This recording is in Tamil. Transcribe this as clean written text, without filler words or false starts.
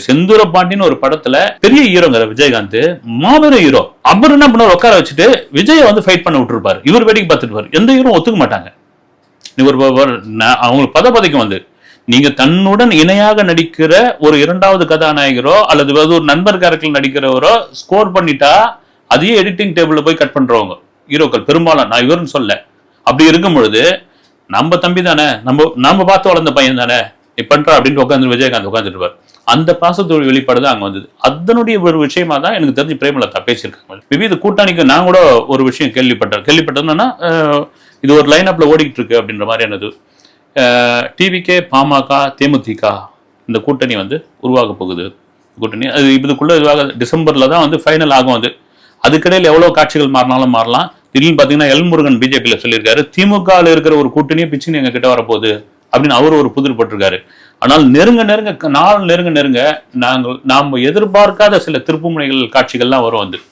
செந்தூர பாண்டின்னு ஒரு படத்துல பெரிய ஹீரோங்க விஜயகாந்த், மாபெரும் ஹீரோ. அவர் என்ன பண்ண உட்கார வச்சுட்டு விஜய வந்து ஃபைட் பண்ண விட்டுருப்பாரு. இவர் வேடிக்கை பார்த்துட்டு எந்த ஹீரோ ஒத்துக்க மாட்டாங்க. அவங்களுக்கு பதப்பதைக்கும் வந்து நீங்க தன்னுடன் இணையாக நடிக்கிற ஒரு இரண்டாவது கதாநாயகரோ அல்லது ஒரு நண்பர் கேரக்டர் நடிக்கிறவரோ ஸ்கோர் பண்ணிட்டா அதையே எடிட்டிங் டேபிள்ல போய் கட் பண்றவங்க ஹீரோக்கள் பெரும்பாலும். நான் இவருன்னு சொல்ல. அப்படி இருக்கும் பொழுது நம்ம தம்பி தானே, நம்ம பார்த்து வளர்ந்த பையன் தானே, நீ பண்றா அப்படின்னு உட்காந்து விஜயகாந்த் உட்காந்துட்டு இருப்பார். அந்த பாசத்தோட வெளிப்பாடு தான் அங்க வந்தது. அதனுடைய ஒரு விஷயமா தான் எனக்கு தெரிஞ்சு பிரேமலதா பேசியிருக்காங்க. மேபி இது கூட்டணிக்கு நான் கூட ஒரு விஷயம் கேள்விப்பட்டதுன்னா இது ஒரு லைன் அப்ல ஓடிக்கிட்டு இருக்கு அப்படின்ற மாதிரி என்னது, டிவிகே, பாமக, தேமுதிக இந்த கூட்டணி வந்து உருவாக போகுது. கூட்டணி அது இதுக்குள்ள இதுவாக டிசம்பர்ல தான் வந்து ஃபைனல் ஆகும். அது அதுக்கிடையில் எவ்வளவு காட்சிகள் மாறினாலும் மாறலாம். திடீர்னு பாத்தீங்கன்னா எல்முருகன் பிஜேபியில சொல்லியிருக்காரு, திமுக இருக்கிற ஒரு கூட்டணியை பிச்சுன்னு எங்க கிட்ட வரப்போகுது அப்படின்னு அவர் ஒரு புதிர்பட்டிருக்காரு. ஆனால் நாள் நெருங்க நாம எதிர்பார்க்காத சில திருப்புமுனைகள் காட்சிகள்லாம் வரும் வந்து